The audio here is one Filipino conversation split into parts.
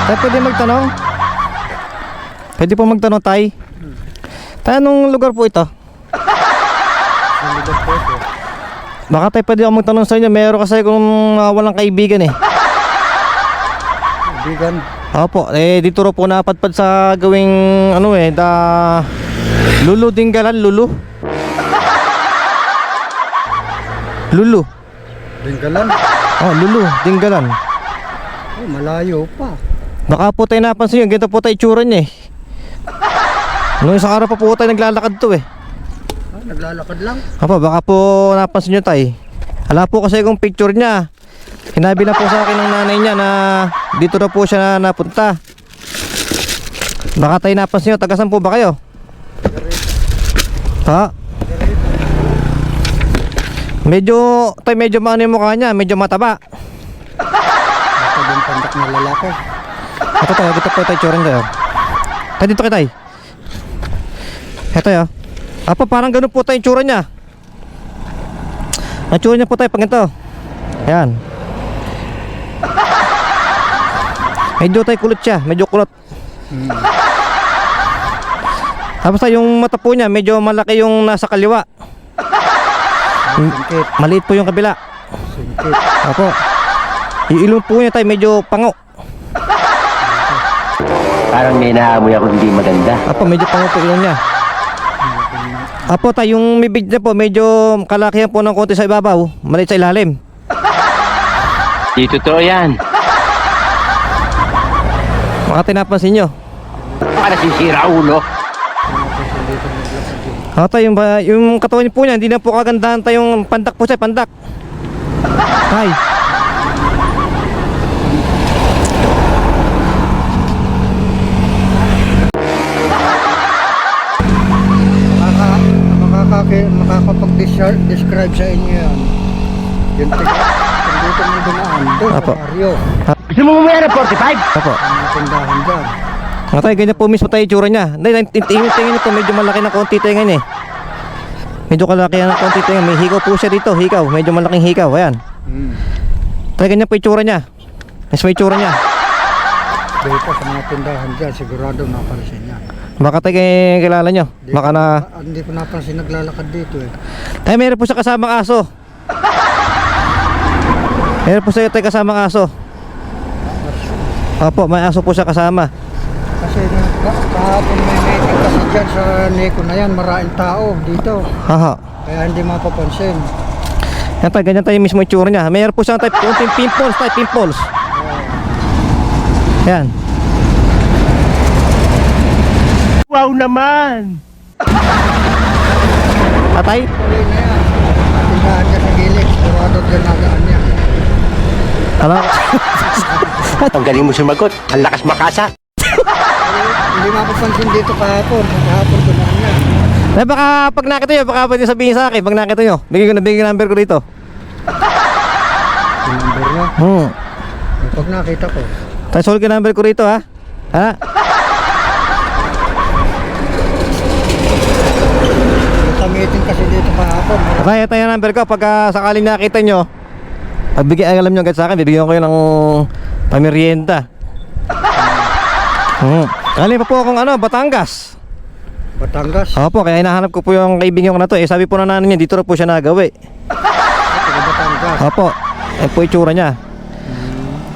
Tay, pwede magtanong? Pwede po magtanong, Tay? Tay, anong lugar po ito? Baka Tay, pwede ako magtanong sa inyo. Meron kasi kung walang kaibigan eh. Kaibigan? Opo, dito ro po napadpad sa gawing ano Lulu Dinggalan, Lulu. Lulu. Dinggalan? Oh, Lulu Dinggalan. Oh, malayo pa. Baka po tayo napansin yun, ganito po tayo itsura niya eh. Nung isang araw pa po tayo naglalakad to eh. Ah, naglalakad lang? Opo, baka po napansin nyo tayo. Hala po kasi kung picture niya. Hinabi lang po sa akin ng nanay niya na dito na po siya napunta. Baka tayo napansin nyo, tagasan po ba kayo? Ha? Medyo maano yung mukha niya, medyo mataba. Baka yung pandak na lalaki. Ito tayo, dito po tayo tsurin tayo. Tayo dito kay tayo. Ito tayo. Apo, parang ganun po tayo yung tsura niya. Ang tsura niya po tayo pag ito. Ayan. Medyo tayo kulot siya, medyo kulot. Tapos tayo yung mata po niya, medyo malaki yung nasa kaliwa. Singkit. Maliit po yung kabila. Singkit. Apo. Yung ilong po niya tayo medyo pango. Parang may naamoy ako hindi maganda. Apo, medyo pango po ilong niya. Apo, tayo yung bibig niya po medyo kalakihan po ng konti sa ibabaw, maliit sa ilalim. Di totoo yan. Baka tinapansin nyo. Para sisira ulo. Tayo yung katawan niyo po niya, hindi na po kagandahan tayong pandak po siya, pandak. Tay. Makakapag-describe sa inyo yan. Yung tiga, kung dito mo dumaan, doon Apo. sa baryo. Gusto mo mamaya ng 45? Apo. Ang tindahan dyan. Tay, ganyan po mismo tayo itsura niya. Tingin niyo po, medyo malaki na konti tayo ngayon eh. Medyo kalaki na konti tayo. May hikaw po siya dito, hikaw. Medyo malaking hikaw, ayan. Tay, ganyan po itsura niya. Mismo itsura niya. Dito sa mga tindahan dyan, sigurado napansin yan. Baka tayo kilala nyo. Baka na... Hindi ko napansin naglalakad dito eh. Tay, meron po siya kasamang aso. Meron po siya tayo kasamang aso. Opo, may aso po siya kasama. Kasi kahapon may meeting kasi dyan sa Neko na yan, maraming tao dito. Haha. Kaya hindi mapapansin. Yan tayo, ganyan tayo mismo itsura niya. Meron po siyang tayo, unting pimples tayo, pimples. Yan. Wow naman! Atay? Tuloy na yan. Tindahan niya sa gilid, sigurado dyan nagaan yan. Ano? Ang galing mo sumagot. Ang lakas makasa. Hindi mapapansin dito kahapon. Kahapon dumaan yan. Ay, baka pag nakita nyo, baka pwede sabihin sa akin. Pag nakita nyo, bigyan ko number ko dito. Yung number mo. Pag nakita ko. Tayo, solve ko number ko rito, ha? Ha? Sa meeting kasi dito kahapon. Kaya tayo number ko. Pag sakaling nakita nyo, alam nyo agad sa akin, bibigyan ko kayo ng pamirienda. Galing pa po akong Batangas. Batangas. Opo, kaya hinahanap ko po yung kaibigan ko na to. Sabi po na nanay niya, dito rin po siya nagawi. Taga Batangas. Opo, po itsura niya.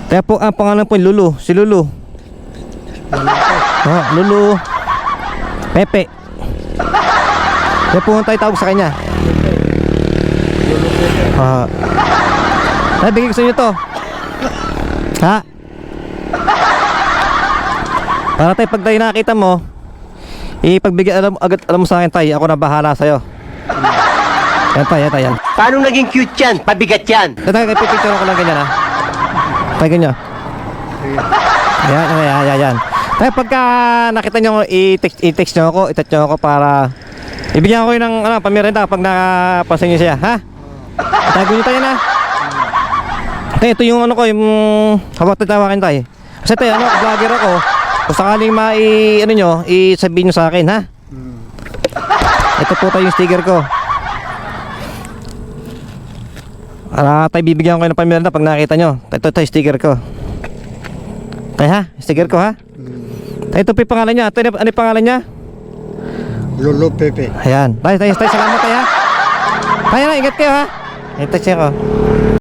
Kaya po, ang pangalan po Lulu, si Lulu. Lulu Pepe. Kaya po tayo tawag sa kanya. Ay, bigay ko sa inyo to. Ha? Para tayo, pag tayo nakita mo, ipagbigay, alam mo sa akin tayo, ako na bahala sa'yo. Yan tayo, yan. Paano naging cute yan? Pabigat yan. Tayo, pipicture ko lang ganyan, ha? Tayo ganyan. Yan. Tayo, pagka nakita nyo, i-text nyo ako, i-text nyo ako para ibigyan ko ng pamirenda kapag nakapansin nyo siya, ha? Tago nyo tayo na. Tayo, ito yung yung habang tatawakin tayo. Kasi tayo, vlogger ako. Kung sakaling i-sabihin nyo sa akin, ha? Ito po tayo yung sticker ko. Tayo, bibigyan ko kayo ng pamirenda pag nakita nyo. Ito tayo sticker ko. Tay ha, sticker ko ha. Tay, ito po yung pangalan niya. Tay, ano yung pangalan niya? Lolo Pepe. Ayan. Tay, salamat tay ha. Tay na, ingat kayo ha. I-text niya ko.